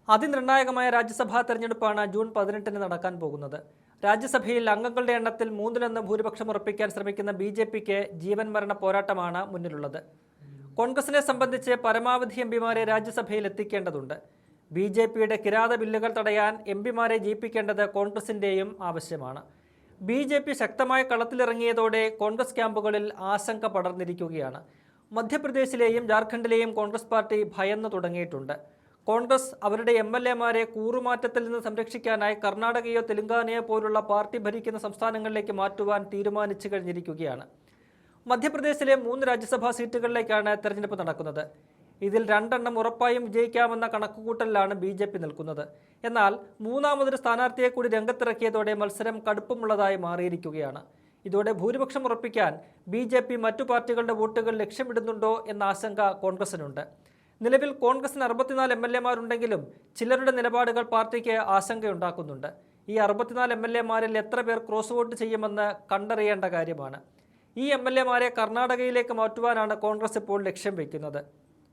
അതിനിർണായകമായ രാജ്യസഭാ തെരഞ്ഞെടുപ്പാണ് ജൂൺ 18-ന് നടക്കാൻ പോകുന്നത്. രാജ്യസഭയിൽ അംഗങ്ങളുടെ എണ്ണത്തിൽ 3-1 ഭൂരിപക്ഷം ഉറപ്പിക്കാൻ ശ്രമിക്കുന്ന ബി.ജെ.പിക്ക് ജീവൻ മരണ പോരാട്ടമാണ് മുന്നിലുള്ളത്. കോൺഗ്രസിനെ സംബന്ധിച്ച് പരമാവധി എംപിമാരെ രാജ്യസഭയിൽ എത്തിക്കേണ്ടതുണ്ട്. ബി.ജെ.പിയുടെ കിരാത ബില്ലുകൾ തടയാൻ എംപിമാരെ ജയിപ്പിക്കേണ്ടത് കോൺഗ്രസിന്റെയും ആവശ്യമാണ്. ബി.ജെ.പി ശക്തമായ കളത്തിലിറങ്ങിയതോടെ കോൺഗ്രസ് ക്യാമ്പുകളിൽ ആശങ്ക പടർന്നിരിക്കുകയാണ്. മധ്യപ്രദേശിലെയും ജാർഖണ്ഡിലെയും കോൺഗ്രസ് പാർട്ടി ഭയന്നു തുടങ്ങിയിട്ടുണ്ട്. കോൺഗ്രസ് അവരുടെ എംഎൽഎമാരെ കൂറുമാറ്റത്തിൽ നിന്ന് സംരക്ഷിക്കാനായി കർണാടകയോ തെലങ്കാനയോ പോലുള്ള പാർട്ടി ഭരിക്കുന്ന സംസ്ഥാനങ്ങളിലേക്ക് മാറ്റുവാൻ തീരുമാനിച്ചു കഴിഞ്ഞിരിക്കുകയാണ്. മധ്യപ്രദേശിലെ 3 രാജ്യസഭാ സീറ്റുകളിലേക്കാണ് തെരഞ്ഞെടുപ്പ് നടക്കുന്നത്. ഇതിൽ 2 ഉറപ്പായും വിജയിക്കാമെന്ന കണക്കുകൂട്ടലിലാണ് ബി.ജെ.പി നിൽക്കുന്നത്. എന്നാൽ മൂന്നാമതൊരു സ്ഥാനാർത്ഥിയെ കൂടി രംഗത്തിറക്കിയതോടെ മത്സരം കടുപ്പമുള്ളതായി മാറിയിരിക്കുകയാണ്. ഇതോടെ ഭൂരിപക്ഷം ഉറപ്പിക്കാൻ ബി.ജെ.പി മറ്റു പാർട്ടികളുടെ വോട്ടുകൾ ലക്ഷ്യമിടുന്നുണ്ടോ എന്ന ആശങ്ക കോൺഗ്രസിനുണ്ട്. നിലവിൽ കോൺഗ്രസിന് 64 എംഎൽഎമാരുണ്ടെങ്കിലും ചിലരുടെ നിലപാടുകൾ പാർട്ടിക്ക് ആശങ്കയുണ്ടാക്കുന്നുണ്ട്. ഈ 64 എംഎൽഎമാരിൽ എത്ര പേർ ക്രോസ് വോട്ട് ചെയ്യുമെന്ന് കണ്ടറിയേണ്ട കാര്യമാണ്. ഈ എംഎൽഎമാരെ കർണാടകയിലേക്ക് മാറ്റുവാനാണ് കോൺഗ്രസ് ഇപ്പോൾ ലക്ഷ്യം വയ്ക്കുന്നത്.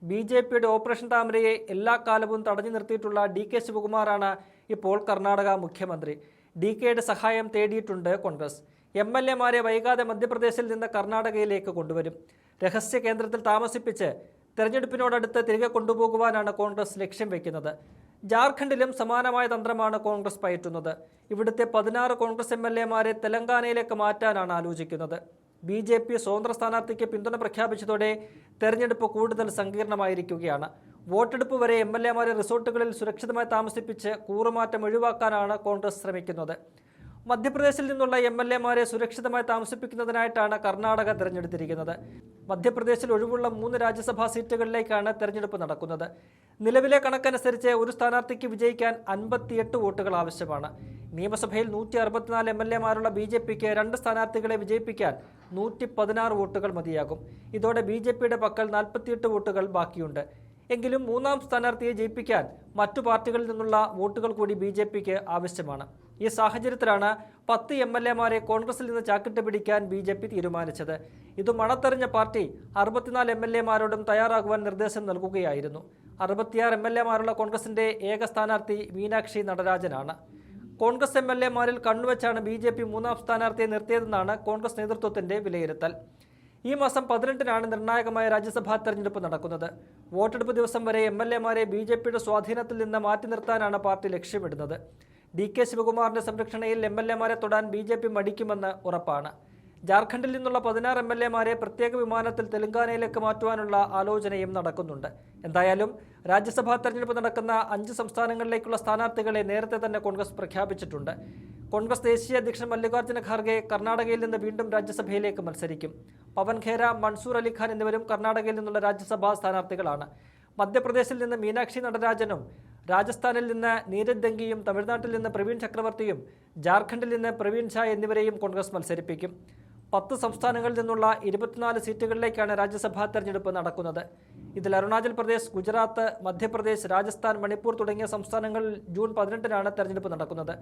ബി.ജെ.പിയുടെ ഓപ്പറേഷൻ താമരയെ എല്ലാ കാലവും തടഞ്ഞു നിർത്തിയിട്ടുള്ള ഡി.കെ. ശിവകുമാറാണ് ഇപ്പോൾ കർണാടക മുഖ്യമന്ത്രി. ഡി.കെയുടെ സഹായം തേടിയിട്ടുണ്ട് കോൺഗ്രസ്. എംഎൽഎമാരെ വൈകാതെ മധ്യപ്രദേശിൽ നിന്ന് കർണാടകയിലേക്ക് കൊണ്ടുവരും. രഹസ്യ കേന്ദ്രത്തിൽ താമസിപ്പിച്ച് തെരഞ്ഞെടുപ്പിനോടടുത്ത് തിരികെ കൊണ്ടുപോകുവാനാണ് കോൺഗ്രസ് ലക്ഷ്യം വയ്ക്കുന്നത്. ജാർഖണ്ഡിലും സമാനമായ തന്ത്രമാണ് കോൺഗ്രസ് പയറ്റുന്നത്. ഇവിടുത്തെ 16 കോൺഗ്രസ് എംഎൽഎമാരെ തെലങ്കാനയിലേക്ക് മാറ്റാനാണ് ആലോചിക്കുന്നത്. ബി.ജെ.പി സ്വതന്ത്ര സ്ഥാനാർത്ഥിക്ക് പിന്തുണ പ്രഖ്യാപിച്ചതോടെ തെരഞ്ഞെടുപ്പ് കൂടുതൽ സങ്കീർണമായിരിക്കുകയാണ്. വോട്ടെടുപ്പ് വരെ എംഎൽഎമാരെ റിസോർട്ടുകളിൽ സുരക്ഷിതമായി താമസിപ്പിച്ച് കൂറുമാറ്റം ഒഴിവാക്കാനാണ് കോൺഗ്രസ് ശ്രമിക്കുന്നത്. മധ്യപ്രദേശിൽ നിന്നുള്ള എംഎൽഎമാരെ സുരക്ഷിതമായി താമസിപ്പിക്കുന്നതിനായിട്ടാണ് കർണാടക തെരഞ്ഞെടുത്തിരിക്കുന്നത്. മധ്യപ്രദേശിൽ ഒഴിവുള്ള 3 രാജ്യസഭാ സീറ്റുകളിലേക്കാണ് തെരഞ്ഞെടുപ്പ് നടക്കുന്നത്. നിലവിലെ കണക്കനുസരിച്ച് ഒരു സ്ഥാനാർത്ഥിക്ക് വിജയിക്കാൻ 58 വോട്ടുകൾ ആവശ്യമാണ്. നിയമസഭയിൽ 164 എംഎൽഎമാരുള്ള ബി.ജെ.പിക്ക് 2 സ്ഥാനാർത്ഥികളെ വിജയിപ്പിക്കാൻ 116 വോട്ടുകൾ മതിയാകും. ഇതോടെ ബി.ജെ.പിയുടെ പക്കൽ 48 വോട്ടുകൾ ബാക്കിയുണ്ട്. എങ്കിലും 3-ാം സ്ഥാനാർത്ഥിയെ ജയിപ്പിക്കാൻ മറ്റു പാർട്ടികളിൽ നിന്നുള്ള വോട്ടുകൾ കൂടി ബി.ജെ.പിക്ക് ആവശ്യമാണ്. ഈ സാഹചര്യത്തിലാണ് 10 എംഎൽഎമാരെ കോൺഗ്രസിൽ നിന്ന് ചാക്കിട്ട് പിടിക്കാൻ ബി.ജെ.പി തീരുമാനിച്ചത്. ഇത് മണത്തെറിഞ്ഞ പാർട്ടി 64 എംഎൽഎമാരോടും തയ്യാറാകുവാൻ നിർദ്ദേശം നൽകുകയായിരുന്നു. 66 എംഎൽഎമാരുള്ള കോൺഗ്രസിന്റെ ഏക സ്ഥാനാർത്ഥി മീനാക്ഷി നടരാജനാണ്. കോൺഗ്രസ് എംഎൽഎമാരിൽ കണ്ണുവെച്ചാണ് ബി.ജെ.പി 3-ാം സ്ഥാനാർത്ഥിയെ നിർത്തിയതെന്നാണ് കോൺഗ്രസ് നേതൃത്വത്തിന്റെ വിലയിരുത്തൽ. ഈ മാസം 18-നാണ് നിർണായകമായ രാജ്യസഭാ തെരഞ്ഞെടുപ്പ് നടക്കുന്നത്. വോട്ടെടുപ്പ് ദിവസം വരെ എംഎൽഎമാരെ ബി.ജെ.പിയുടെ സ്വാധീനത്തിൽ നിന്ന് മാറ്റി നിർത്താനാണ് പാർട്ടി ലക്ഷ്യമിടുന്നത്. ഡി.കെ. ശിവകുമാറിന്റെ സംരക്ഷണയിൽ എംഎൽഎമാരെ തൊടാൻ ബി.ജെ.പി മടിക്കുമെന്ന് ഉറപ്പാണ്. ജാർഖണ്ഡിൽ നിന്നുള്ള 16 എംഎൽഎമാരെ പ്രത്യേക വിമാനത്തിൽ തെലങ്കാനയിലേക്ക് മാറ്റുവാനുള്ള ആലോചനയും നടക്കുന്നുണ്ട്. എന്തായാലും രാജ്യസഭാ തെരഞ്ഞെടുപ്പ് നടക്കുന്ന 5 സംസ്ഥാനങ്ങളിലേക്കുള്ള സ്ഥാനാർത്ഥികളെ നേരത്തെ തന്നെ കോൺഗ്രസ് പ്രഖ്യാപിച്ചിട്ടുണ്ട്. കോൺഗ്രസ് ദേശീയ അധ്യക്ഷൻ മല്ലികാർജ്ജുന ഖാർഗെ കർണാടകയിൽ നിന്ന് വീണ്ടും രാജ്യസഭയിലേക്ക് മത്സരിക്കും. പവൻ ഖേര, മൻസൂർ അലിഖാൻ എന്നിവരും കർണാടകയിൽ നിന്നുള്ള രാജ്യസഭാ സ്ഥാനാർത്ഥികളാണ്. മധ്യപ്രദേശിൽ നിന്ന് മീനാക്ഷി നടരാജനും, രാജസ്ഥാനിൽ നിന്ന് നീരജ് ദംഗിയും, തമിഴ്നാട്ടിൽ നിന്ന് പ്രവീൺ ചക്രവർത്തിയും, ജാർഖണ്ഡിൽ നിന്ന് പ്രവീൺ ഷാ എന്നിവരെയും കോൺഗ്രസ് മത്സരിപ്പിക്കും. 10 സംസ്ഥാനങ്ങളിൽ നിന്നുള്ള 24 സീറ്റുകളിലേക്കാണ് രാജ്യസഭാ തെരഞ്ഞെടുപ്പ് നടക്കുന്നത്. ഇതിൽ അരുണാചൽ പ്രദേശ്, ഗുജറാത്ത്, മധ്യപ്രദേശ്, രാജസ്ഥാൻ, മണിപ്പൂർ തുടങ്ങിയ സംസ്ഥാനങ്ങളിൽ ജൂൺ 18-നാണ് തെരഞ്ഞെടുപ്പ് നടക്കുന്നത്.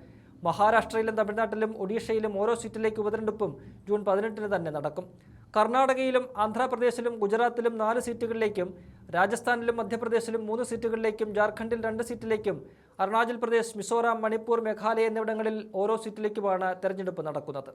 മഹാരാഷ്ട്രയിലും തമിഴ്നാട്ടിലും ഒഡീഷയിലും ഓരോ സീറ്റിലേക്ക് ഉപതെരഞ്ഞെടുപ്പും ജൂൺ 18-ന് തന്നെ നടക്കും. കർണാടകയിലും ആന്ധ്രാപ്രദേശിലും ഗുജറാത്തിലും 4 സീറ്റുകളിലേക്കും, രാജസ്ഥാനിലും മധ്യപ്രദേശിലും 3 സീറ്റുകളിലേക്കും, ജാർഖണ്ഡിൽ 2 സീറ്റിലേക്കും, അരുണാചൽ പ്രദേശ്, മിസോറാം, മണിപ്പൂർ, മേഘാലയ എന്നിവിടങ്ങളിൽ ഓരോ സീറ്റിലേക്കുമാണ് തെരഞ്ഞെടുപ്പ് നടക്കുന്നത്.